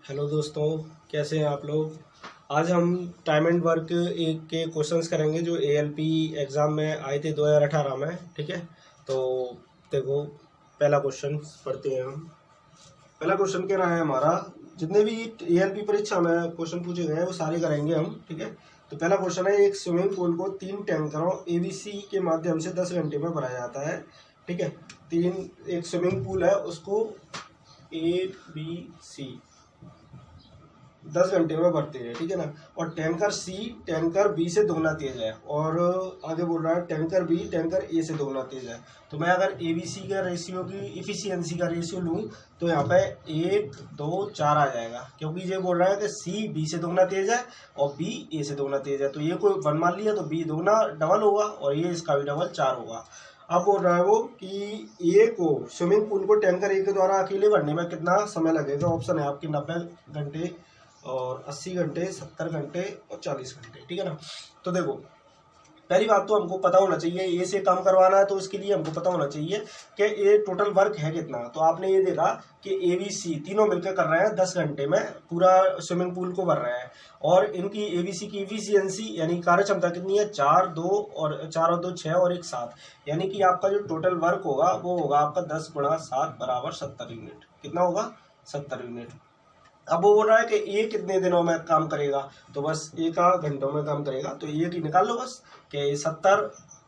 Hello दोस्तों, कैसे हैं आप लोग। आज हम टाइम एंड वर्क एक के क्वेश्चंस करेंगे जो एएलपी एग्ज़ाम में आए थे 2018 में। ठीक है, तो देखो पहला क्वेश्चन पढ़ते हैं हम। पहला क्वेश्चन कह रहा है हमारा, जितने भी एएलपी परीक्षा में क्वेश्चन पूछे गए हैं वो सारे करेंगे हम। ठीक है, तो पहला क्वेश्चन है, एक स्विमिंग पूल को 3 टैंकरों एबीसी के माध्यम से 10 घंटे में भरा जाता है। ठीक है, एक स्विमिंग पूल है, उसको ए बी सी 10 घंटे में भरते हैं। ठीक है ना, और टैंकर सी टैंकर बी से दोगुना तेज है, और आगे बोल रहा है टैंकर बी टैंकर ए से दोगुना तेज है। तो मैं अगर ए बी सी का रेशियो की इफिशियंसी का रेशियो लूँ तो यहाँ पे 1 2 4 आ जाएगा, क्योंकि ये बोल रहा है कि सी बी से दोगुना तेज है और बी ए से दोगुना तेज है। तो ये कोई 1 मान लिया तो बी दोगुना डबल होगा और ये इसका भी डबल 4 होगा। अब बोल रहा है वो कि ए को स्विमिंग पूल को टैंकर ए के द्वारा अकेले भरने में कितना समय लगेगा। ऑप्शन है आपके 90 घंटे और 80 घंटे, 70 घंटे और 40 घंटे। ठीक है ना, तो देखो पहली बात तो हमको पता होना चाहिए, ए से कम करवाना है तो उसके लिए हमको पता होना चाहिए कि ये टोटल वर्क है कितना। तो आपने ये देखा कि ए बी सी तीनों मिलकर कर रहे हैं 10 घंटे में पूरा स्विमिंग पूल को भर रहे हैं, और इनकी ए बी सी की इफिशियंसी यानी कार्य क्षमता कितनी है, 4 और 2 6 और 1 7, यानी कि आपका जो टोटल वर्क होगा वो होगा आपका 10 गुणा 7 बराबर 70 यूनिट। कितना होगा, 70 यूनिट। अब वो बोल रहा है कि ये कितने दिनों में काम करेगा, तो बस एक घंटों में काम करेगा। तो ये की निकाल लो बस कि 70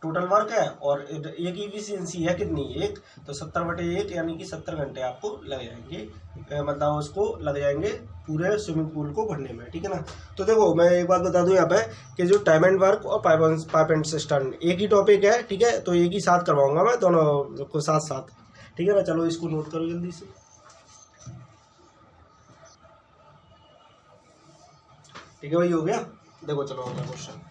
टोटल वर्क है और एक की इफिशियंसी है कितनी, 1, तो 70/1 यानी कि 70 घंटे आपको लग जाएंगे, मतलब उसको लग जाएंगे पूरे स्विमिंग पूल को भरने में। ठीक है ना, तो देखो मैं एक बात बता दूं यहाँ पे कि जो टाइम एंड वर्क और पाइप एंड सिस्टम एक ही टॉपिक है। ठीक है, तो एक ही साथ करवाऊंगा मैं दोनों को साथ साथ। ठीक है ना, चलो इसको नोट करो जल्दी से। ठीक है भाई, हो गया। देखो चलो अगला क्वेश्चन।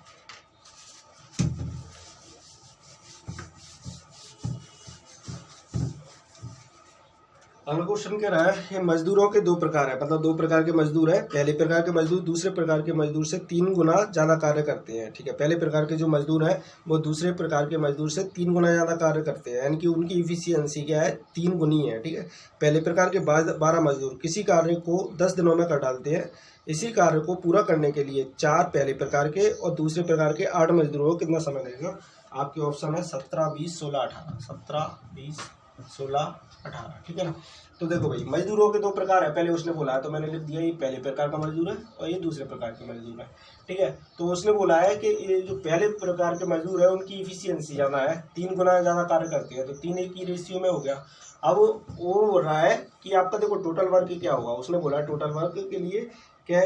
अगला क्वेश्चन कह रहा है, ये मजदूरों के 2 प्रकार है, मतलब 2 प्रकार के मजदूर है। पहले प्रकार के मजदूर दूसरे प्रकार के मजदूर से 3 गुना ज्यादा कार्य करते हैं। ठीक है, पहले प्रकार के जो मजदूर है वो दूसरे प्रकार के मजदूर से 3 गुना ज्यादा कार्य करते हैं, यानी कि उनकी इफिशियंसी क्या है, 3 गुनी है। ठीक है, पहले प्रकार के 12 मजदूर किसी कार्य को 10 दिनों में कर डालते हैं। इसी कार्य को पूरा करने के लिए 4 पहले प्रकार के और दूसरे प्रकार के 8 मजदूरों को कितना समय लगेगा। आपके ऑप्शन है 17 20 16 18, 17 20 16 18। ठीक है ना, तो देखो भाई मजदूरों के 2 प्रकार है, पहले उसने बोला है तो मैंने लिख दिया, ये पहले प्रकार का मजदूर है और ये दूसरे प्रकार के मजदूर है। ठीक है, तो उसने बोला है कि ये जो पहले प्रकार के मजदूर है उनकी इफिशियंसी ज़्यादा है, 3 गुना ज़्यादा कार्य करते हैं, तो 3 1 की रेशियो में हो गया। अब वो बोल रहा है कि आपका देखो टोटल वर्क क्या होगा। उसने बोला है टोटल वर्क के लिए क्या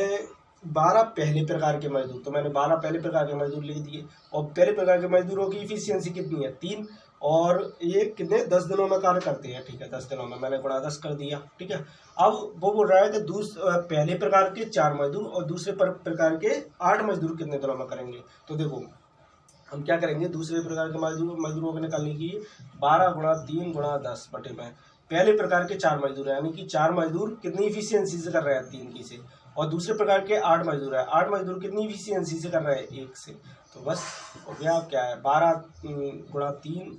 12 पहले प्रकार के मजदूर, तो मैंने 12 पहले प्रकार के मजदूर लिख दिए, और पहले प्रकार के मजदूरों की इफिशियंसी कितनी है, 3, और ये कितने 10 दिनों में कार्य करते हैं। ठीक है, 10 दिनों में मैंने गुणा 10 कर दिया। ठीक है, अब वो बोल रहा है कि पहले प्रकार के 4 मजदूर और दूसरे प्रकार के 8 मजदूर कितने दिनों में करेंगे। तो देखो हम क्या करेंगे, दूसरे प्रकार के मजदूरों को निकालने की 12 गुणा 3 गुणा 10 बटे में पहले प्रकार के 4 मजदूर है, यानी कि 4 मजदूर कितनी इफिशियंसी से कर रहे हैं, 3 की से, और दूसरे प्रकार के 8 मजदूर है, 8 मजदूर कितनी इफिशियंसी से कर रहे हैं, 1 से। तो बस हो गया, क्या है 12 गुणा 3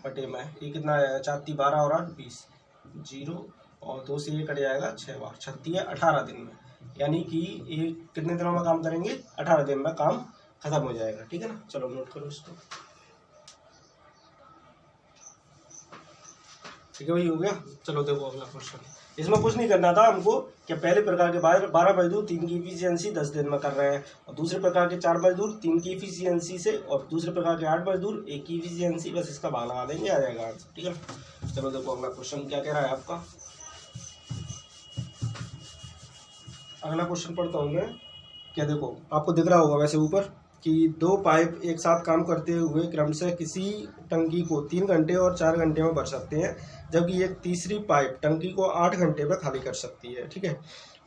बटे में ये कितना है, 4 3 12 और 8 20, 0 और 2 से ये कट जाएगा 6 बार 36 है, 18 दिन में, यानी कि ये कितने दिनों में काम करेंगे, 18 दिन में काम खत्म हो जाएगा। ठीक है ना, चलो नोट करो इसको। ठीक है भाई, हो गया। चलो देखो अगला क्वेश्चन, इसमें कुछ नहीं करना था हमको कि पहले प्रकार के 12 मजदूर 3 की इफिशियंसी 10 दिन में कर रहे हैं, और दूसरे प्रकार के 4 मजदूर 3 की इफिशियंसी से, और दूसरे प्रकार के 8 मजदूर 1 की इफिशियंसी, बस इसका भाग लगा देंगे, आ जाएगा आंसर। ठीक है, चलो देखो अगला क्वेश्चन क्या कह रहा है आपका। अगला क्वेश्चन पढ़ता हूँ मैं। क्या देखो आपको दिख रहा होगा वैसे ऊपर कि 2 पाइप एक साथ काम करते हुए क्रमशः किसी टंकी को 3 घंटे और 4 घंटे में भर सकते हैं, जबकि एक तीसरी पाइप टंकी को 8 घंटे में खाली कर सकती है। ठीक है,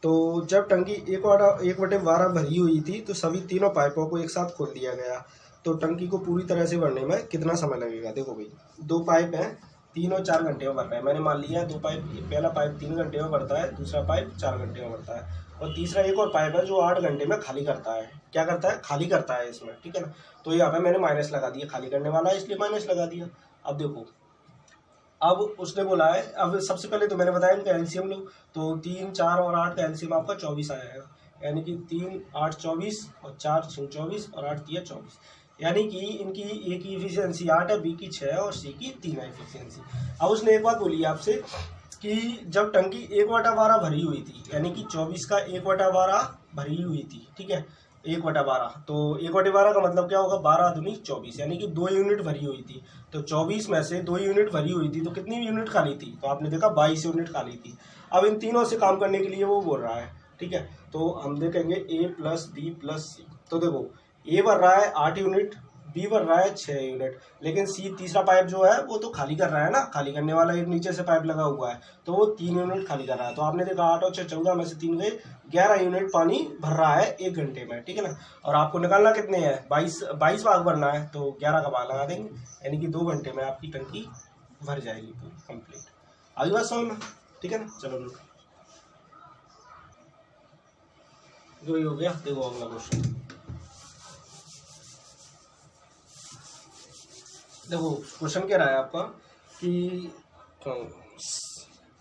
तो जब टंकी 1/12 भरी हुई थी तो सभी तीनों पाइपों को एक साथ खोल दिया गया, तो टंकी को पूरी तरह से भरने में कितना समय लगेगा। देखो भाई 2 पाइप हैं, 3 और 4 घंटे में भर रहा है, मैंने मान लिया 2 पाइप, पहला पाइप 3 घंटे में भरता है, दूसरा पाइप 4 घंटे में भरता है, और तीसरा एक और पाइप है जो 8 घंटे में खाली करता है। क्या करता है, खाली करता है इसमें। ठीक है ना, तो यहाँ पे मैंने माइनस लगा दिया, खाली करने वाला है इसलिए माइनस लगा दिया। अब देखो अब उसने बोला है, अब सबसे पहले तो मैंने बताया इनका एलसीएम लो, तो 3, 4 और 8 का एलसीएम आपका 24 आ जाएगा, यानी कि 3, 8, 24 और 4, 6, 24 और 8, 3, 24, यानी कि इनकी ए की इफिशियंसी 8 है, बी की 6 है और सी की 3 है इफिशियंसी। अब उसने एक बात बोली आपसे कि जब टंकी 1/12 भरी हुई थी, यानी कि 24 का 1/12 भरी हुई थी, ठीक है, 1/12, तो 1/12 का मतलब क्या होगा, 12 दूनी 24, यानी कि 2 यूनिट भरी हुई थी। तो 24 में से 2 यूनिट भरी हुई थी, तो कितनी यूनिट खाली थी, तो आपने देखा 22 यूनिट खाली थी। अब इन तीनों से काम करने के लिए वो बोल रहा है, ठीक है, तो हम देखेंगे ए प्लस बी प्लस सी। तो देखो ए भर रहा है 8 यूनिट, बी भर रहा है 6 यूनिट, लेकिन सी तीसरा पाइप जो है वो तो खाली कर रहा है ना, खाली करने वाला एक नीचे से पाइप लगा हुआ है, तो वो 3 यूनिट खाली कर रहा है। तो आपने देखा 8 और 6 14 में से 3 गए, 11 यूनिट पानी भर रहा है 1 घंटे में, ठीक है ना। और आपको निकालना कितने हैं, 22 भाग भरना है, तो 11 का भाग लगा देंगे, यानी कि 2 घंटे में आपकी टंकी भर जाएगी पूरी कंप्लीट। आगे बात समझ में, ठीक है ना। चलो जो हो गया, देखो अगला क्वेश्चन देखो। क्वेश्चन क्या रहा है आपका कि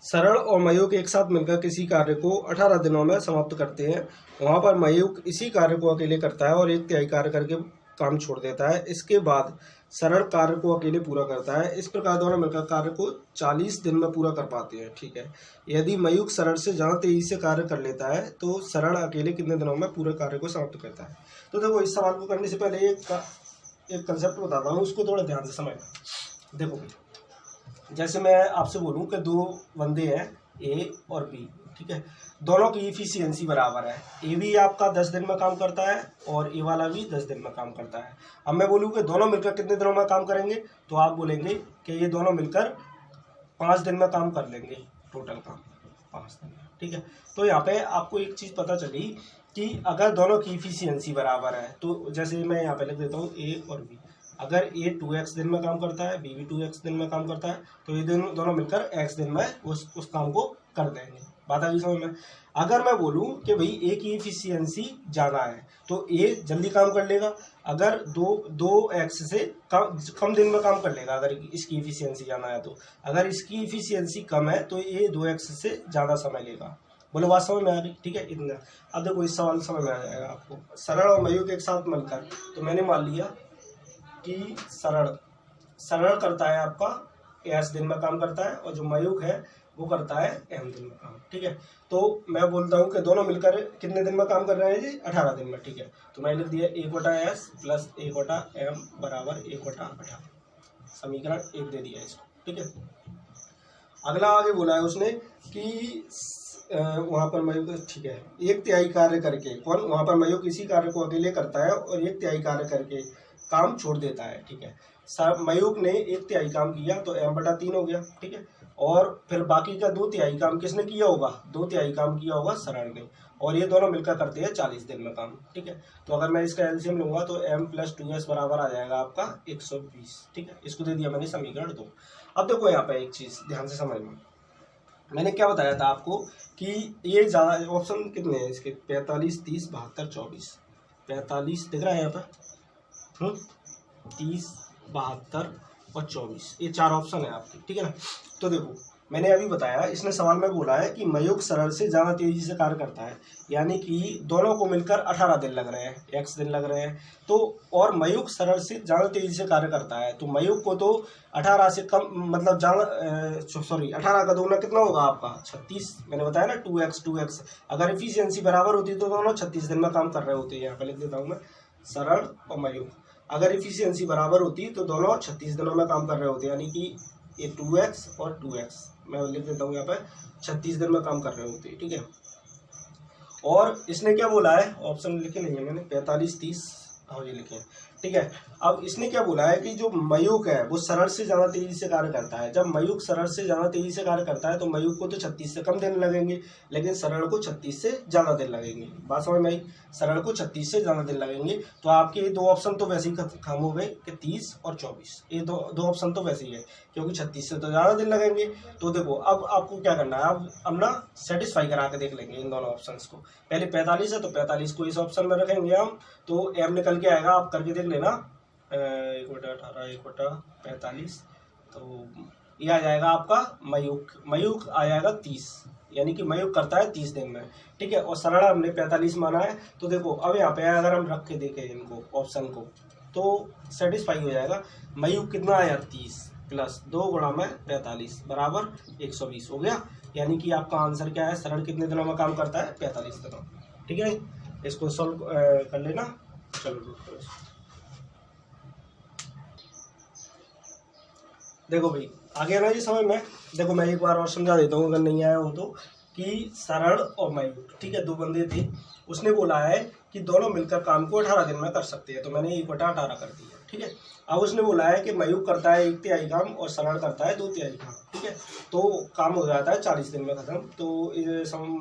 सरल और मयूक एक साथ मिलकर किसी कार्य को 18 दिनों में समाप्त करते हैं। वहां पर मयूक इसी कार्य को अकेले करता है और 1/3 कार्य करके काम छोड़ देता है। इसके बाद सरल कार्य को अकेले पूरा करता है। इस प्रकार दोनों मिलकर कार्य को 40 दिन में पूरा कर पाते हैं, ठीक है। यदि मयूक सरल से ज़्यादा तेजी से कार्य कर लेता है तो सरल अकेले कितने दिनों में पूरे कार्य को समाप्त करता है। तो देखो इस सवाल को करने से पहले एक कंसेप्ट बताता हूँ, उसको थोड़ा ध्यान से समझना। देखो जैसे मैं आपसे बोलूँ कि 2 बंदे हैं ए और बी, ठीक है, दोनों की इफिशियंसी बराबर है। ए भी आपका 10 दिन में काम करता है और ए वाला भी 10 दिन में काम करता है। अब मैं बोलूँ कि दोनों मिलकर कितने दिनों में काम करेंगे, तो आप बोलेंगे कि ये दोनों मिलकर 5 दिन में काम कर लेंगे, टोटल काम 5 दिन में, ठीक है। तो यहाँ पे आपको एक चीज़ पता चली कि अगर दोनों की इफिशियंसी बराबर है, तो जैसे मैं यहाँ पे लिख देता हूँ ए और बी, अगर ए 2x दिन में काम करता है, बी भी 2x दिन में काम करता है, तो ये दोनों मिलकर x दिन में उस काम को कर देंगे। बात आ गई समझ में। अगर मैं बोलूँ कि भाई ए की इफिशियंसी ज़्यादा है तो ए जल्दी काम कर लेगा, अगर 2x से कम दिन में काम कर लेगा अगर इसकी इफिशियंसी ज़्यादा है। तो अगर इसकी इफिशियंसी कम है तो ये 2x से ज़्यादा समय लेगा। बोलो बात समझ में आ रही, ठीक है, इतना। अब देखो इस सवाल समझ में आ जाएगा आपको। सरल और मयूक एक साथ मिलकर, तो मैंने मान लिया कि सरल करता है आपका s दिन में काम करता है और जो मयूक है वो करता है m दिन में काम, ठीक है। तो मैं बोलता हूँ कि दोनों मिलकर कितने दिन में काम कर रहे हैं जी, 18 दिन में, ठीक है। तो मैं लिख दिया 1/s प्लस 1/m बराबर 1/18, समीकरण 1 दे दिया इसको, ठीक है। अगला आगे बोला है उसने कि वहाँ पर मयूक, ठीक है, 1/3 कार्य करके, कौन, वहाँ पर मयूक इसी कार्य को अकेले करता है और 1/3 कार्य करके काम छोड़ देता है, ठीक है। मयूक ने 1/3 काम किया तो m/3 हो गया, ठीक है। और फिर बाकी का 2/3 काम किसने किया होगा, 2/3 काम किया होगा सरल ने, और ये दोनों मिलकर करते हैं 40 दिन में काम, ठीक है। तो अगर मैं इसका एलसीएम लूंगा तो m + 2s बराबर आ जाएगा आपका 120, ठीक है। इसको दे दिया मैंने समीकरण 2। अब देखो यहाँ पे एक चीज़ ध्यान से समझना, मैंने क्या बताया था आपको कि ये ज़्यादा ऑप्शन कितने हैं इसके, 45, 30, 72, 24, 45 दिख रहा है यहाँ पर, 30, 72 और 24, ये 4 ऑप्शन है आपके, ठीक है ना। तो देखो मैंने अभी बताया, इसने सवाल में बोला है कि मयूक सरल से ज़्यादा तेजी से कार्य करता है, यानी कि दोनों को मिलकर 18 दिन लग रहे हैं, x दिन लग रहे हैं। तो और मयूक सरल से ज़्यादा तेजी से कार्य करता है, तो मयूक को तो 18 से कम, मतलब ज़्यादा, सॉरी 18 का दोगुना कितना होगा आपका 36, मैंने बताया ना 2x। अगर एफिशिएंसी बराबर होती तो दोनों 36 दिन में काम कर रहे होते हैं। यहाँ पर लिख देता हूँ मैं, सरल और मयूक अगर एफिशिएंसी बराबर होती तो दोनों 36 दिनों में काम कर रहे होते, यानी कि ये 2x और 2x, मैं लिख देता हूँ यहाँ पर 36 दिन में काम कर रहे होते, ठीक है। और इसने क्या बोला है, ऑप्शन लिखे नहीं है मैंने, 45, 30, हाँ ये लिखे हैं, ठीक है। अब इसने क्या बोला है कि जो मयूक है वो सरल से ज़्यादा तेजी से कार्य करता है। जब मयूक सरल से ज़्यादा तेजी से कार्य करता है तो मयूक को तो 36 से कम दिन लगेंगे, लेकिन सरल को 36 से ज़्यादा दिन लगेंगे। बात समझ में आई, सरल को 36 से ज़्यादा दिन लगेंगे। तो आपके ये 2 ऑप्शन तो वैसे ही खत्म हो गए कि 30 और 24, ये दो ऑप्शन तो वैसे ही है, क्योंकि 36 से तो ज़्यादा दिन लगेंगे। तो देखो अब आपको क्या करना है, अब ना सेटिस्फाई करा के देख लेंगे इन दोनों ऑप्शंस को। पहले 45 है तो 45 को इस ऑप्शन में रखेंगे हम, तो m निकल के आएगा, आप करके देख लेना, 1/18 1/45, तो ये आ जाएगा आपका मयूख, मयूख आ जाएगा 30, यानी कि मयूख करता है 30 दिन में, ठीक है। और सरल हमने 45 माना है। तो देखो अब यहाँ पे अगर हम रख के देखें इनको ऑप्शन को तो सेटिस्फाई हो जाएगा। मयूख कितना आया 30 प्लस 2 गुणा में 45 बराबर 120 हो गया। यानी कि आपका आंसर क्या है, सरल कितने दिनों में काम करता है, 45 दिनों, ठीक है। इसको सॉल्व कर लेना। चलो देखो भाई आ गया ना ये समझ में। देखो मैं एक बार और समझा देता हूँ अगर नहीं आया हो तो, कि सरल और मयूख, ठीक है, दो बंदे थे। उसने बोला है कि दोनों मिलकर काम को 18 दिन में कर सकते हैं, तो मैंने 1/18 कर दिया, ठीक है। अब उसने बोला है कि मयूख करता है 1/3 काम और सरल करता है 2/3 काम, ठीक है। तो काम हो जाता है 40 दिन में खत्म, तो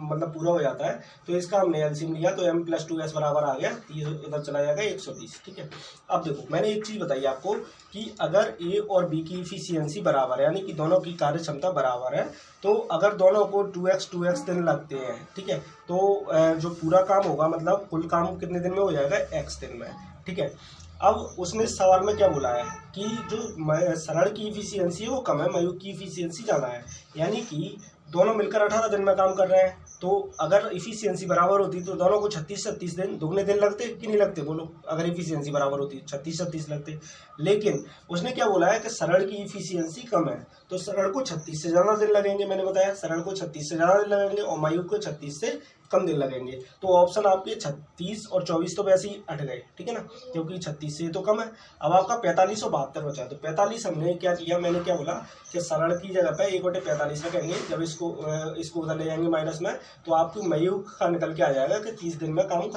मतलब पूरा हो जाता है। तो इसका हमने एलसीएम लिया तो m+2s बराबर आ गया, 30 इधर चला जाएगा 120, ठीक है। अब देखो मैंने एक चीज़ बताई आपको कि अगर ए और बी की इफिशियंसी बराबर है, यानी कि दोनों की कार्य क्षमता बराबर है, तो अगर दोनों को 2x दिन लगते हैं, ठीक है, तो जो पूरा काम होगा मतलब कुल काम कितने दिन में हो जाएगा, x दिन में, ठीक है। अब उसने सवाल में क्या बोला है कि जो सरल की इफिशियंसी है वो कम है, मयूख की इफिशियंसी ज़्यादा है, यानी कि दोनों मिलकर 18 दिन में काम कर रहे हैं। तो अगर इफिशियंसी बराबर होती तो दोनों को 36 दिन दुगने दिन लगते कि नहीं लगते, बोलो। अगर इफिशियंसी बराबर होती 36 लगते। लेकिन उसने क्या बोला है कि सरल की इफिशियंसी कम है, तो सरल को 36 से ज़्यादा दिन लगेंगे। मैंने बताया सरल को 36 से ज़्यादा दिन लगेंगे और मयूख को 36 से कम दिन लगेंगे। तो ऑप्शन आपके 36 और 24 तो वैसे ही हट गए, ठीक है ना, क्योंकि 36 से तो कम है। अब आपका 45 और 72 बचा। तो 45 हमने क्या किया, मैंने क्या बोला कि सरल की जगह पे 1/45 रखेंगे। जब इसको उधर ले जाएंगे माइनस में, तो आपको मयूख का निकल के आ जाएगा कि 30 दिन में काम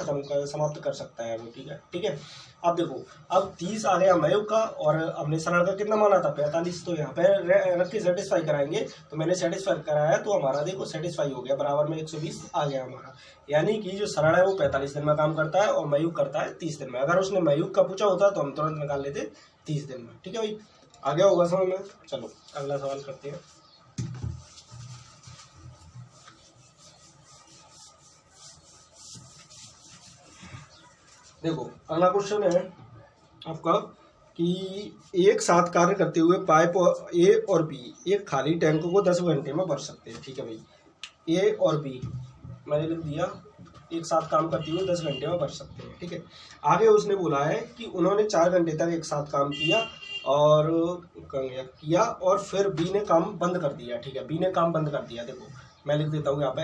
समाप्त कर सकता है वो, ठीक है, ठीक है। अब देखो अब 30 आ गया मयूख का और हमने सरल का कितना माना था, 45। तो यहाँ पे रख के सेटिस्फाई कराएंगे, तो मैंने सेटिस्फाई कराया तो हमारा देखो सेटिस्फाई हो गया, बराबर में 120 आ गया हमारा। यानी कि जो सरल है वो 45 दिन में काम करता है और मयूख करता है 30 दिन में। अगर उसने मयूख का पूछा होता तो हम तुरंत निकाल लेते 30 दिन में, ठीक है भाई। आ गया होगा समझ में। चलो अगला सवाल करते हैं। देखो अगला क्वेश्चन है आपका कि एक साथ कार्य करते हुए पाइप ए और बी एक खाली टैंक को 10 घंटे में भर सकते हैं, ठीक है भाई। ए और बी मैंने लिख दिया, एक साथ काम करते हुए 10 घंटे में भर सकते हैं, ठीक है। आगे उसने बोला है कि उन्होंने 4 घंटे तक एक साथ काम किया और फिर बी ने काम बंद कर दिया, ठीक है। बी ने काम बंद कर दिया। देखो मैं लिख देता हूँ यहाँ पे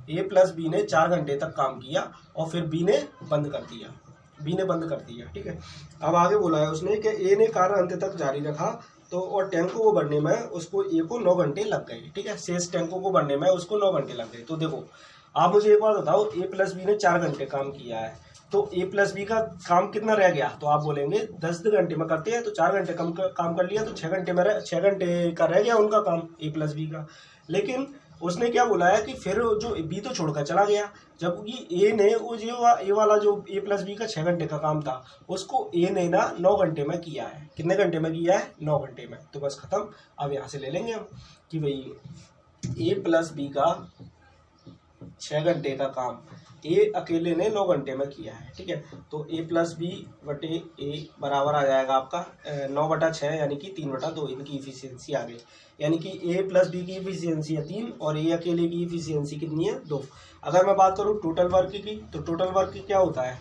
ए प्लस बी ने 4 घंटे तक काम किया और फिर बी ने बंद कर दिया, ठीक है। अब आगे बोला है उसने कि ए ने कार्य अंत तक जारी रखा तो और टैंकों को भरने में उसको ए को 9 घंटे लग गए, ठीक है। शेष टैंकों को भरने में उसको 9 घंटे लग गए। तो देखो आप मुझे एक बात बताओ, ए प्लस बी ने 4 घंटे काम किया है, तो ए प्लस बी का काम कितना रह गया, तो आप बोलेंगे 10 घंटे में करते हैं तो 4 घंटे काम कर लिया, तो 6 घंटे का रह गया उनका काम ए प्लस बी का। लेकिन उसने क्या बोला है कि फिर जो बी तो छोड़कर चला गया, जबकि ए ने वो जो ए वाला जो ए प्लस बी का 6 घंटे का काम था उसको ए ने ना 9 घंटे में किया है। कितने घंटे में किया है, 9 घंटे में। तो बस खत्म। अब यहाँ से ले लेंगे हम कि भाई ए प्लस बी का 6 घंटे का काम ए अकेले ने 9 घंटे में किया है, ठीक है। तो ए प्लस बी बटे ए बराबर आ जाएगा आपका 9/6 यानी कि 3/2। इनकी इफिशियंसी आ गई, यानी कि ए प्लस बी की इफिशियंसी है 3 और ए अकेले की इफिशियंसी कितनी है, 2। अगर मैं बात करूँ टोटल वर्क की, तो टोटल वर्क क्या होता है,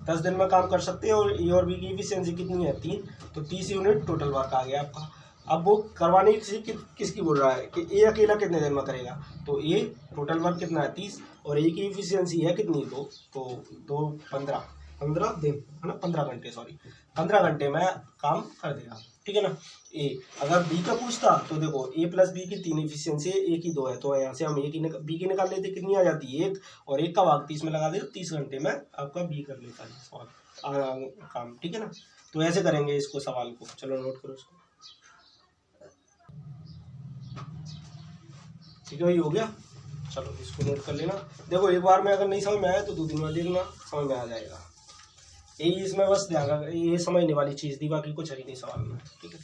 10 दिन में काम कर सकते हैं और ए और बी की इफिशियंसी कितनी है, 3। तो 30 यूनिट टोटल वर्क आ गया आपका। अब वो करवाने किसकी बोल रहा है कि ए अकेला कितने दिन में करेगा, तो ए टोटल वर्क कितना है 30 और ए की इफिशियंसी है कितनी, 2। तो 15 दिन है ना, 15 घंटे, सॉरी 15 घंटे में काम कर देगा, ठीक है ना। ए अगर बी का पूछता तो देखो ए प्लस बी की 3 इफिशियंसी है, ए की 2 है, तो यहाँ से हम बी की निकाल लेते, कितनी आ जाती है 1 और 1 का भाग 30 में लगा देते, 30 घंटे में आपका बी कर लेता है काम, ठीक है ना। तो ऐसे करेंगे इसको सवाल को। चलो नोट करो इसको, ठीक है भाई, हो गया। चलो इसको नोट कर लेना। देखो एक बार में अगर नहीं समझ में आया तो 2 दिन में देखना, समझ में आ जाएगा। यही इसमें बस ध्यान रखना, ये समझने वाली चीज़ थी, बाकी कुछ है नहीं सवाल में, ठीक है।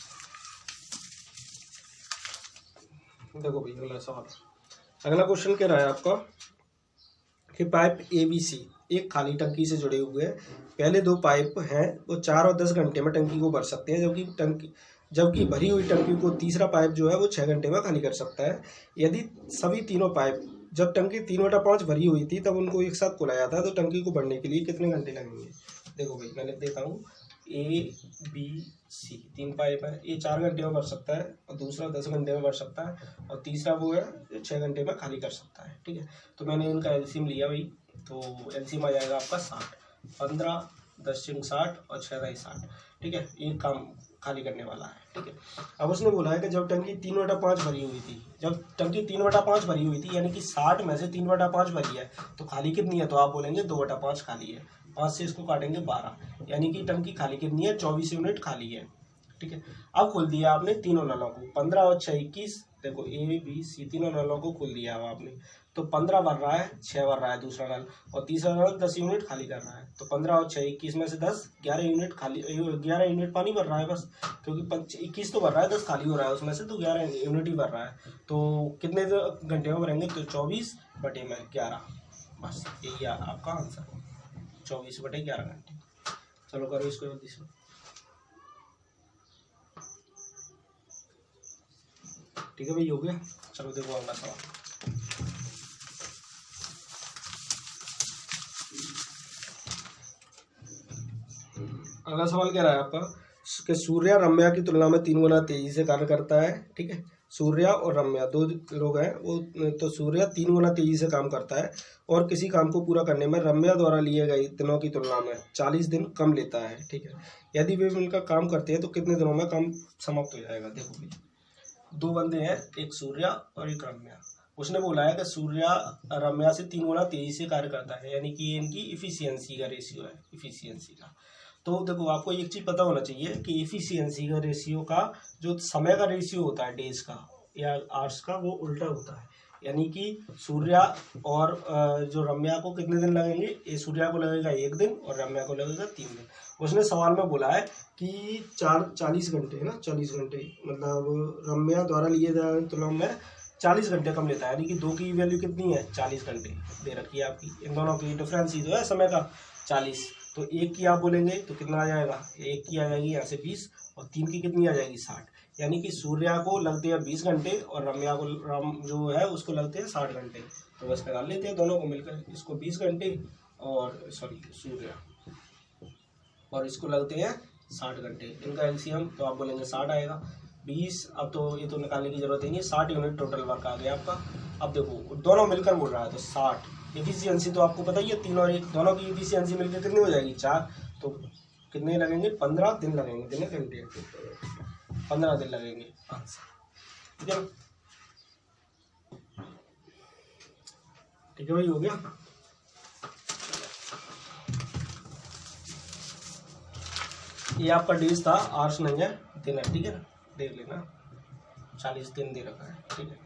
देखो भाई अगला सवाल, अगला क्वेश्चन कह रहा है आपका कि पाइप ABC एक खाली टंकी से जुड़े हुए हैं। पहले 2 पाइप हैं वो 4 और 10 घंटे में टंकी को भर सकते हैं, जबकि जबकि भरी हुई टंकी को तीसरा पाइप जो है वो 6 घंटे में खाली कर सकता है। यदि सभी तीनों पाइप, जब टंकी 3/5 भरी हुई थी तब उनको एक साथ खोला जाता है तो टंकी को भरने के लिए कितने घंटे लगेंगे। देखो भाई मैं लिख देता हूँ, A B C 3 पाइप है, ये 4 घंटे में भर सकता है और दूसरा 10 घंटे में भर सकता है और तीसरा वो है 6 घंटे में खाली कर सकता है। ठीक है, तो मैंने इनका एलसीएम लिया भाई, तो एलसीएम आ जाएगा आपका 60, 15 10 60 और 6 60। ठीक है, ये काम खाली करने वाला है। ठीक है, अब उसने बोला है कि जब टंकी 3/5 भरी हुई थी, जब टंकी 3/5 भरी हुई थी यानी कि 60 में से 3/5 भरी है तो खाली कितनी है, तो आप बोलेंगे 2/5 खाली है। 5 से इसको काटेंगे 12, यानी कि टंकी खाली कितनी है, 24 यूनिट खाली है। ठीक है, अब खोल दिया आपने तीनों नलों को, 15 और 6 21। देखो ABC तीनों नलों को खोल दिया अब आपने, तो 15 भर रहा है, 6 भर रहा है दूसरा नल और तीसरा नल 10 यूनिट खाली कर रहा है। तो 15 और 6 21 में से 10, 11 यूनिट खाली, 11 यूनिट पानी भर रहा है बस, क्योंकि 21 तो भर रहा है, 10 खाली हो रहा है उसमें से, तो 11 यूनिट ही भर रहा है। तो कितने घंटे में भरेंगे, तो 24/11, बस यही आपका आंसर, 24/11 घंटे। चलो करो इसको जल्दी से। ठीक है भाई, हो गया। चलो देखो अगला सवाल। अगला सवाल क्या रहा है आपका कि सूर्या रम्या की तुलना में 3 गुना तेजी से कार्य करता है। ठीक है, सूर्या और रम्या 2 लोग हैं वो, तो सूर्या 3 गुना तेजी से काम करता है और किसी काम को पूरा करने में रम्या द्वारा लिए गए दिनों की तुलना में 40 दिन कम लेता है। ठीक है, यदि वे मिलकर काम करते हैं तो कितने दिनों में काम समाप्त हो जाएगा। देखो भाई, 2 बंदे हैं, एक सूर्या और एक रम्या। उसने बोला है कि सूर्या रम्या से 3 गुना तेजी से कार्य करता है, यानी कि इनकी इफिशियंसी का रेशियो है, इफिशियंसी का। तो देखो आपको एक चीज़ पता होना चाहिए कि इफिशियंसी का रेशियो का जो समय का रेशियो होता है डेज का या आवर्स का, वो उल्टा होता है। यानी कि सूर्या और जो रम्या को कितने दिन लगेंगे, ये सूर्या को लगेगा 1 दिन और रम्या को लगेगा 3 दिन। उसने सवाल में बोला है कि 40 घंटे है ना, 40 घंटे, मतलब रम्या द्वारा लिए जाने तुलना में 40 घंटे कम लेता है, यानी कि 2 की वैल्यू कितनी है, 40 घंटे दे रखी है आपकी। इन दोनों की डिफरेंस ही तो है समय का, 40। तो 1 की आप बोलेंगे तो कितना आ जाएगा, 1 की आ जाएगी यहाँ से 20 और 3 की कितनी आ जाएगी 60, यानी कि सूर्या को लगते हैं 20 घंटे और रम्या को जो है उसको लगते हैं 60 घंटे। तो बस निकाल लेते हैं दोनों को मिलकर, इसको 20 घंटे और सूर्या और इसको लगते हैं 60 घंटे। इनका एलसीएम तो आप बोलेंगे 60 आएगा, 20, अब तो ये तो निकालने की जरूरत ही नहीं, 60 यूनिट टोटल वर्क आ गया आपका। अब देखो दोनों मिलकर बोल रहा है तो 60, एफिशिएंसी तो आपको पता ही है, 3 और 1 दोनों की एफिशिएंसी मिलकर कितनी हो जाएगी, 4। तो कितने लगेंगे, 15 दिन लगेंगे, दिन घंटे 15 दिन लगेंगे। ठीक है, ठीक है भाई, हो गया। ये आपका डेज था, आवर्स नहीं है, दिन है। ठीक है ना, देख लेना, 40 दिन दे रखा है। ठीक है,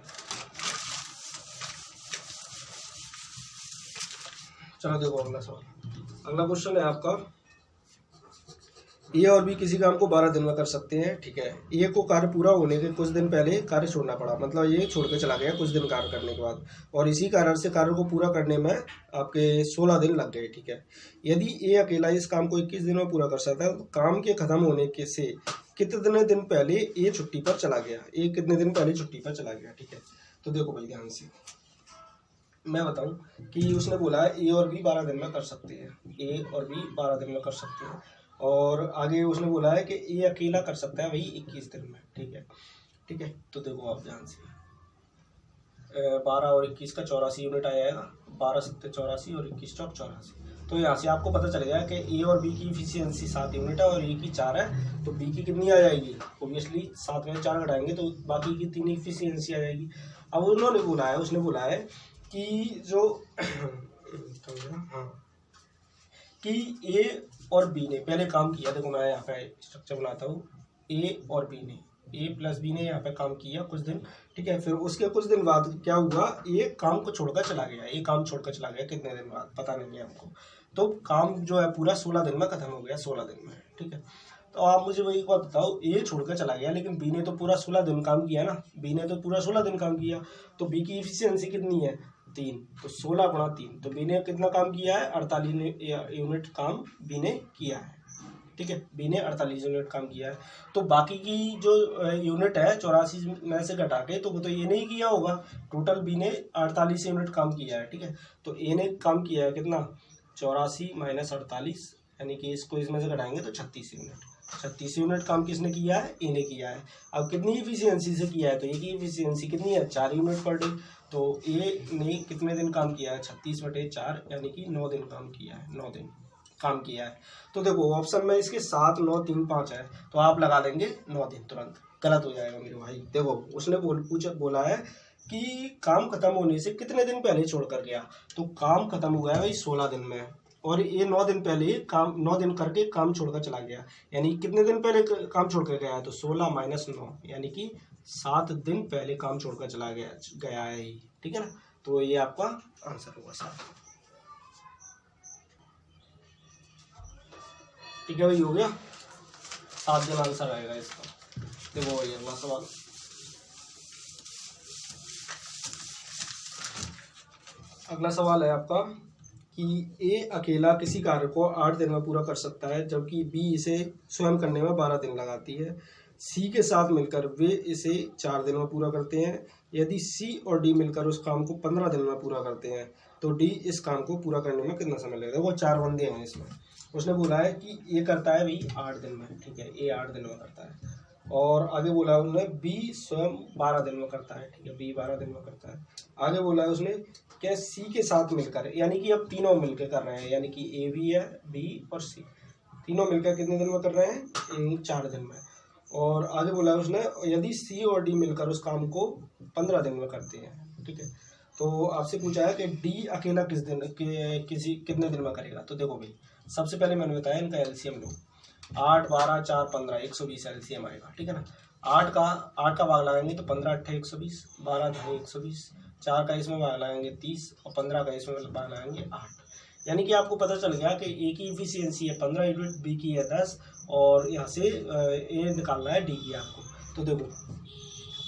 चलो देखो अगला सवाल। अगला क्वेश्चन है आपका, ए और बी किसी काम को 12 दिन में कर सकते हैं। ठीक है, ए को कार्य पूरा होने के कुछ दिन पहले कार्य छोड़ना पड़ा, मतलब ये छोड़ के चला गया कुछ दिन कार्य करने के बाद, और इसी कारण से कार्य को पूरा करने में आपके 16 दिन लग गए। ठीक है, यदि ए अकेला इस काम को 21 दिन में पूरा कर सकता है तो काम के खत्म होने के से कितने दिन पहले ए छुट्टी पर चला गया, ए कितने दिन पहले छुट्टी पर चला गया। ठीक है, तो देखो भाई ध्यान से मैं बताऊं कि उसने बोला है ए और बी 12 दिन में कर सकते हैं, ए और बी 12 दिन में कर सकते हैं, और आगे उसने बोला है कि ए अकेला कर सकता है भाई 21 दिन में। ठीक है, ठीक है, तो देखो आप ध्यान से 12 और 21 का 84 यूनिट आ जाएगा, 12 7 84 और 21 चौक 84। तो यहाँ से आपको पता चलेगा कि ए और बी की इफिशियंसी 7 यूनिट है और ए की 4 है, तो बी की कितनी आ जाएगी, ओबियसली 7 में 4 घटाएंगे तो बाकी की 3 इफिशियंसी आ जाएगी। अब उन्होंने बोला है, उसने बोला है कि जो हाँ कि ए और बी ने पहले काम किया, देखो मैं यहाँ पे स्ट्रक्चर बनाता हूँ, ए और बी ने, ए प्लस बी ने यहाँ पे काम किया कुछ दिन। ठीक है, फिर उसके कुछ दिन बाद क्या हुआ, ए काम को छोड़कर चला गया, ए काम छोड़कर चला गया, कितने दिन बाद पता नहीं है हमको, तो काम जो है पूरा 16 दिन में खत्म हो गया, 16 दिन में। ठीक है, तो आप मुझे वही बात बताओ, ए छोड़कर चला गया लेकिन बी ने तो पूरा 16 दिन काम किया ना, बी ने तो पूरा 16 दिन काम किया, तो बी की इफिशियंसी कितनी है, 3, तो 16 गुणा 3, तो बी ने कितना काम किया है, 48 यूनिट काम बी ने किया है। ठीक है, बी ने 48 यूनिट काम किया है। तो बाकी की जो यूनिट है 84 में से घटा के, तो वो तो ए ने ही किया होगा। टोटल बी ने 48 यूनिट काम किया है, ठीक है। तो ए ने काम किया है कितना, 84 माइनस 48, यानी कि इसको इसमें से घटाएंगे तो 36 यूनिट। 36 यूनिट काम किसने किया है, ए ने किया है। अब कितनी इफिशियंसी से किया है, तो ए की इफिशियंसी कितनी है, 4 यूनिट पर डे। तो ए ने कितने दिन काम किया है, 36/4, यानी कि 9 दिन काम किया है, 9 दिन काम किया है। तो देखो ऑप्शन में इसके 7, 9, 3, 5 है, तो आप लगा देंगे 9 दिन, तुरंत गलत हो जाएगा मेरे भाई। देखो उसने बोला है कि काम खत्म होने से कितने दिन पहले छोड़ कर गया, तो काम खत्म हो गया भाई 16 दिन में, और ये 9 दिन पहले काम 9 दिन करके काम छोड़कर चला गया, यानी कितने दिन पहले काम छोड़ कर गया है, तो 16 माइनस 9, यानी कि 7 दिन पहले काम छोड़कर चला गया है ये, ठीक है ना। तो ये आपका आंसर होगा 7। ठीक है भाई, हो गया 7 दिन आंसर आएगा इसका। देखो भाई अगला सवाल, अगला सवाल है आपका कि ए अकेला किसी कार्य को 8 दिन में पूरा कर सकता है, जबकि बी इसे स्वयं करने में 12 दिन लगाती है। सी के साथ मिलकर वे इसे 4 दिन में पूरा करते हैं। यदि सी और डी मिलकर उस काम को 15 दिन में पूरा करते हैं, तो डी इस काम को पूरा करने में कितना समय लगेगा। वो 4 बंदे हैं इसमें, उसने बोला है कि ए करता है भाई 8 दिन में, ठीक है, ए 8 दिन में करता है, और आगे बोला उन्होंने बी स्वयं 12 दिन में करता है, ठीक है, बी 12 दिन में करता है। आगे बोला है उसने क्या, सी के साथ मिलकर, यानी कि अब तीनों मिलकर कर रहे हैं, यानी कि ए भी है, बी और सी, तीनों मिलकर कितने दिन में कर रहे हैं, 4 दिन में। और आगे बोला है उसने यदि सी और डी मिलकर उस काम को 15 दिन में करते हैं, ठीक है। तो आपसे पूछा है कि डी अकेला कितने दिन में करेगा। तो देखो भाई सबसे पहले मैंने बताया इनका एलसीएम लो, 8, 12, 4, 15, 120 एलसीएम आएगा, ठीक है ना। 8 का भाग लगाएंगे तो 15 8 120, 12 ढाई 120, 4 का इसमें भाग लगाएंगे 30, और 15 का इसमें भाग लगाएंगे 8। यानी कि आपको पता चल गया कि ए की इफिशियंसी है 15 यूनिट, बी की है 10, और यहाँ से ए निकालना है डी की आपको। तो देखो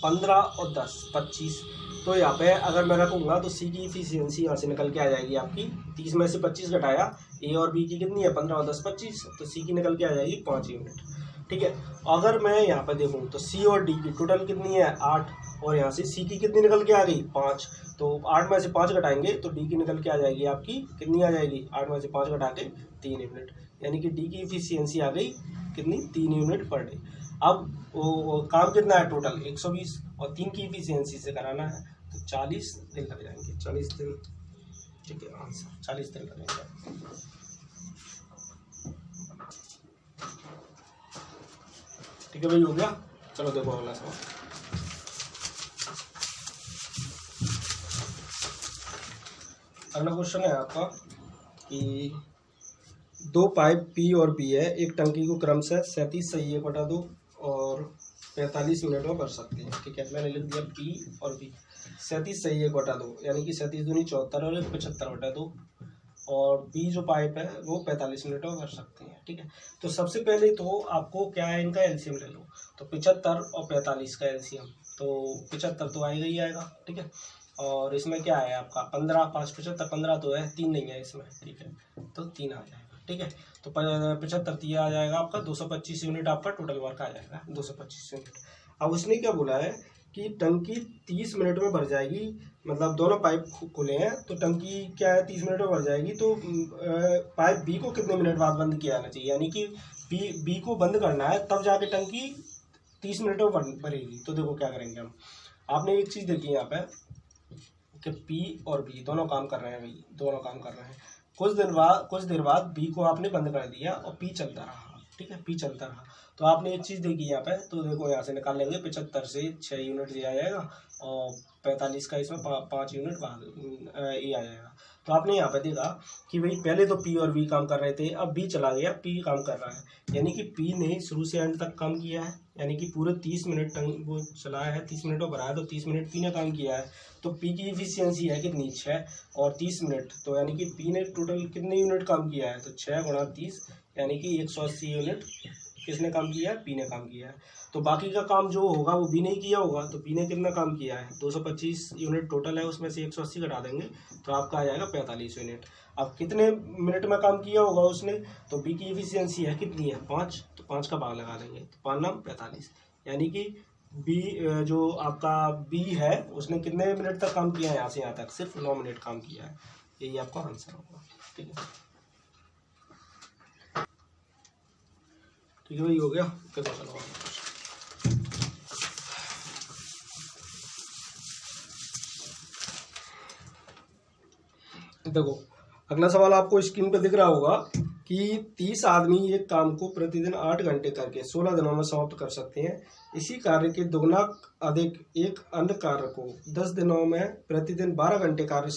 15 और 10 25, तो यहाँ पे अगर मैं रखूँगा तो सी की इफिशियंसी यहाँ से निकल के आ जाएगी आपकी, 30 में से 25 घटाया, ए और बी की कितनी है 15 और 10 25, तो सी की निकल के आ जाएगी 5 यूनिट, ठीक है। अगर मैं यहाँ पे देखूँ तो सी और डी की टोटल कितनी है 8, और यहाँ से सी की कितनी निकल के आ गई 5, तो 8 में से 5 घटाएंगे तो डी की निकल के आ जाएगी आपकी, कितनी आ जाएगी 8 में से 5 घटा के 3 यूनिट, यानी कि डी की इफिशियंसी आ गई कितनी 3 यूनिट पर डे। अब वो काम कितना है टोटल 120, और 3 की इफिशियंसी से कराना है तो 40 दिन लग जाएंगे, 40 दिन, ठीक है, आंसर 40 दिन लगेंगे। ठीक है भाई, हो गया। चलो देखो अगला सवाल, अगला क्वेश्चन है आपका कि 2 पाइप पी और बी है, एक टंकी को क्रमशः 37 सही 1/2 और 45 मिनट में भर सकते हैं, ठीक है। मैंने लिख दिया पी और बी, 37 सही 1/2, यानी कि 37 दूनी 74 और 75/2, और बी जो पाइप है वो 45 मिनट में भर सकते हैं, ठीक है। तो सबसे पहले तो आपको क्या है, इनका एलसीएम ले लो, तो 75 और 45 का एलसीएम, तो 75 तो आएगा ही आएगा, ठीक है। और इसमें क्या है आपका 15, 5 75, 15 तो है, 3 नहीं है इसमें, ठीक है, तो 3 आ जाएगा, ठीक है। तो 75 3 आ जाएगा आपका, 225 यूनिट आपका टोटल वर्क आ जाएगा, 225 यूनिट। अब उसने क्या बोला है कि टंकी 30 मिनट में भर जाएगी, मतलब दोनों पाइप खुले हैं तो टंकी क्या है 30 मिनट में भर जाएगी, तो पाइप बी को कितने मिनट बाद बंद किया जाना चाहिए, यानी कि बी को बंद करना है तब जाके टंकी 30 मिनट में भरेगी। तो देखो क्या करेंगे हम, आपने एक चीज़ देखी यहाँ पे कि पी और बी दोनों काम कर रहे हैं भाई, दोनों काम कर रहे हैं। कुछ देर बाद बी को आपने बंद कर दिया और पी चलता रहा, ठीक है, पी चलता रहा। तो आपने एक चीज़ देखी यहाँ पे, तो देखो यहाँ से निकाल लेंगे, 75 से 6 यूनिट दिया जाएगा और 45 का इसमें 5 यूनिट ए आ जाएगा। तो आपने यहाँ पे देखा कि भाई पहले तो पी और बी काम कर रहे थे, अब बी चला गया, पी काम कर रहा है, यानी कि पी ने शुरू से एंड तक काम किया है, यानी कि पूरे 30 मिनट वो चलाया है, 30 मिनट भरा है, तो 30 मिनट पी ने काम किया है। तो पी की इफिशियंसी है कितनी 6 और 30 मिनट, तो यानी कि पी ने टोटल कितने यूनिट काम किया है, तो 6 × 30 यानी कि 180 यूनिट किसने काम किया है, बी ने काम किया है। तो बाकी का काम जो होगा वो बी ने ही किया होगा, तो बी ने कितना काम किया है, 225 यूनिट टोटल है, उसमें से 180 घटा देंगे तो आपका आ जाएगा 45 यूनिट। अब कितने मिनट में काम किया होगा उसने, तो बी की एफिशिएंसी है कितनी है, 5, तो 5 का भाग लगा देंगे, तो 5 नाम 45, यानी कि बी जो आपका बी है उसने कितने मिनट तक काम किया है, यहाँ से यहाँ तक सिर्फ 9 मिनट काम किया है। यही आपका आंसर होगा। ठीक है, ठीक है भाई, हो गया। चलो देखो अगला सवाल आपको स्क्रीन पे दिख रहा होगा कि 30 आदमी एक काम को प्रतिदिन 8 घंटे करके 16 दिनों में समाप्त कर सकते हैं। इसी कार्य के दोगुना अधिक एक अन्य कार्य को 10 दिनों में प्रतिदिन 12 घंटे कार्य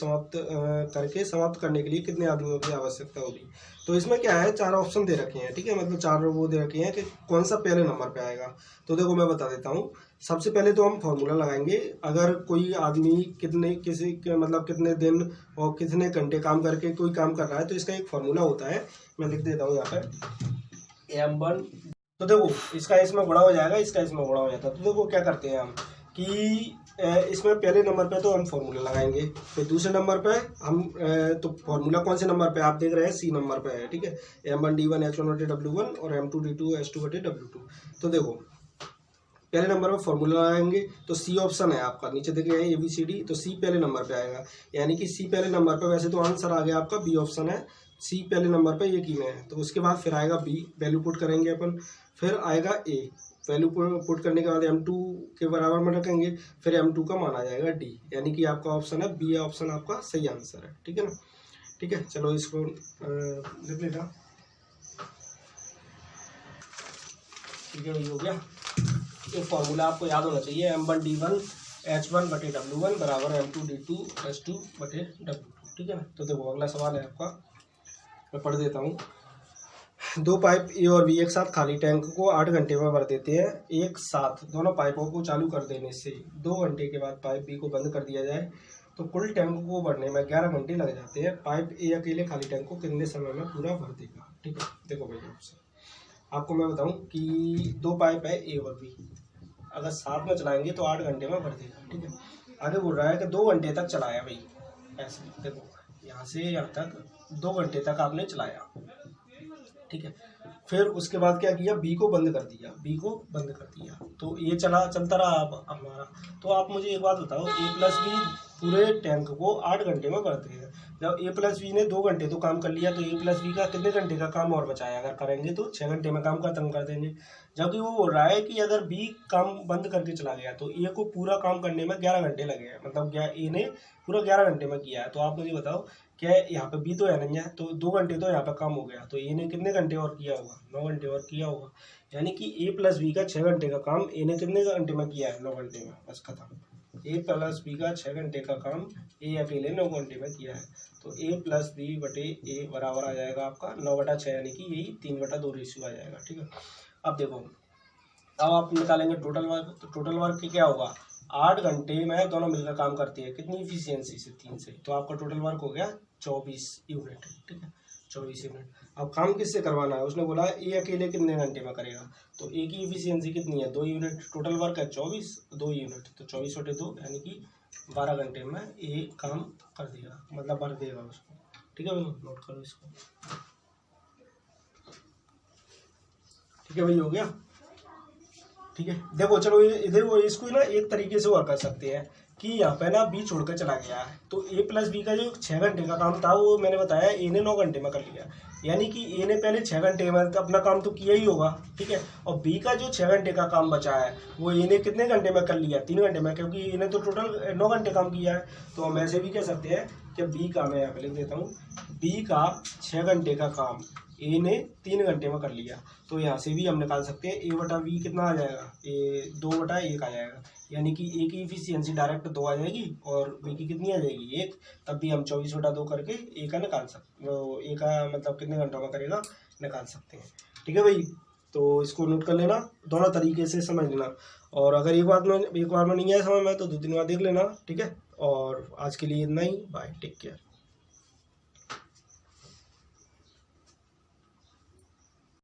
करके समाप्त करने के लिए कितने आदमियों की आवश्यकता होगी। तो इसमें क्या है, 4 ऑप्शन दे रखे हैं। ठीक है, मतलब 4 वो दे रखे हैं कि कौन सा पहले नंबर पे आएगा। तो देखो मैं बता देता हूँ। सबसे पहले तो हम फॉर्मूला लगाएंगे। अगर कोई आदमी कितने दिन और कितने घंटे काम करके कोई काम कर रहा है तो इसका एक फॉर्मूला होता है, मैं लिख देता हूँ यहाँ पर M1। तो देखो इसका इसमें गुणा हो जाएगा, इसका इसमें गुणा हो जाता है। तो देखो क्या करते हैं हम कि इसमें पहले नंबर पे तो हम फॉर्मूला लगाएंगे, फिर दूसरे नंबर पे हम तो फॉर्मूला कौन से नंबर पे आप देख रहे हैं, सी नंबर पे है। ठीक है, M1D1 H1/W1 और M2D2 H2/W2। तो देखो पहले नंबर पर फॉर्मूला लगाएंगे तो सी ऑप्शन है आपका, नीचे देख रहे हैं ABCD, तो सी पहले नंबर पे आएगा, यानी कि सी पहले नंबर पे। वैसे तो आंसर आ गया आपका, बी ऑप्शन है, सी पहले नंबर पे ये की में है। तो उसके बाद फिर आएगा बी, वैल्यू पुट करेंगे अपन, फिर आएगा ए, वैल्यू पुट करने के बाद M2 के बराबर में रखेंगे, फिर M2 का मान आ जाएगा डी, यानी कि आपका ऑप्शन है बी ऑप्शन आपका सही आंसर है। ठीक है ना, ठीक है, चलो इसको लिख लेना। ठीक है, हो गया। एक फॉर्मूला आपको याद होना चाहिए, M1D1 H1/W1 बराबर M2D2 H2/W2। ठीक है ना। तो देखो अगला सवाल है आपका, मैं पढ़ देता हूँ। 2 पाइप ए और बी एक साथ खाली टैंक को 8 घंटे में भर देते हैं। एक साथ दोनों पाइपों को चालू कर देने से 2 घंटे के बाद पाइप बी को बंद कर दिया जाए तो कुल टैंक को भरने में 11 घंटे लग जाते हैं। पाइप ए अकेले खाली टैंक को कितने समय में पूरा भर देगा। ठीक है, देखो भैया आपको मैं बताऊं कि 2 पाइप है ए और बी, अगर साथ में चलाएंगे तो 8 घंटे में भर देगा। ठीक है, आगे बोल रहा है कि 2 घंटे तक चलाया भाई, ऐसे देखो यहाँ से यहाँ तक 2 घंटे तक आपने चलाया। ठीक है, फिर उसके बाद क्या किया, बी को बंद कर दिया, बी को बंद कर दिया, तो ये चलता रहा अब हमारा। तो आप मुझे एक बात बताओ, ए प्लस बी पूरे टैंक को 8 घंटे में भरते हैं। जब ए प्लस बी ने 2 घंटे तो काम कर लिया, तो ए प्लस बी का कितने घंटे का काम और बचाया, अगर करेंगे तो 6 घंटे में काम खत्म कर देंगे। जबकि वो बोल रहा है कि अगर बी काम बंद करके चला गया तो ए को पूरा काम करने में 11 घंटे लगे हैं, मतलब ए ने पूरा 11 घंटे में किया है। तो आप मुझे बताओ क्या यहाँ पे बी तो है नहीं है, तो 2 घंटे तो यहाँ पे काम हो गया, तो ए ने कितने घंटे और किया होगा, 9 घंटे और किया होगा। यानी कि ए प्लस बी का 6 घंटे का काम ए ने कितने घंटे में किया है, 9 घंटे में, बस खत्म। ए प्लस बी का 6 घंटे का काम ए अकेले 9 घंटे में किया है। तो ए प्लस बी बटे ए बराबर आ जाएगा आपका 9/6, यानी कि यही 3/2 रेशियो आ जाएगा। ठीक है, अब देखो अब आप निकालेंगे टोटल वर्क। तो टोटल वर्क क्या होगा, 8 घंटे में दोनों मिलकर काम करती है, कितनी इफिशियंसी से, 3 से, तो आपका टोटल वर्क हो गया 24 यूनिट। ठीक है, 24 यूनिट। अब काम किससे करवाना है, उसने बोला ए अकेले कितने घंटे में करेगा, तो ए की इफिशियंसी कितनी है, 2 यूनिट, टोटल वर्क है 24, 2 यूनिट, तो 24/2 यानी कि 12 घंटे में ए काम कर देगा, मतलब भर देगा उसको। ठीक है भाई, नोट करो इसको। ठीक है भाई, हो गया। ठीक है, देखो चलो इधर वो इसको ना एक तरीके से और कर सकते हैं कि यहाँ पे ना बी छोड़कर चला गया है, तो ए प्लस बी का जो 6 घंटे का काम था वो मैंने बताया ए ने 9 घंटे में कर लिया, यानी कि ए ने पहले 6 घंटे में अपना काम तो किया ही होगा। ठीक है, और बी का जो 6 घंटे का काम बचा है वो ए ने कितने घंटे में कर लिया, 3 घंटे में, क्योंकि ए ने तो टोटल 9 घंटे काम किया है। तो हम ऐसे भी कह सकते हैं कि बी का, मैं यहाँ पे लिख देता हूँ, बी का 6 घंटे का काम ए ने 3 घंटे में कर लिया। तो यहाँ से भी हम निकाल सकते हैं ए बटा बी कितना आ जाएगा, ए 2/1 आ जाएगा, यानी कि ए की इफिशियंसी डायरेक्ट 2 आ जाएगी और बी की कितनी आ जाएगी 1। तब भी हम 24/2 करके ए का निकाल सकते, ए का मतलब कितने घंटों में करेगा निकाल सकते हैं। ठीक है भाई, तो इसको नोट कर लेना, दोनों तरीके से समझ लेना, और अगर एक बार में नहीं आया समझ में तो 2-3 बार देख लेना। ठीक है, और आज के लिए इतना ही, बाय, टेक केयर।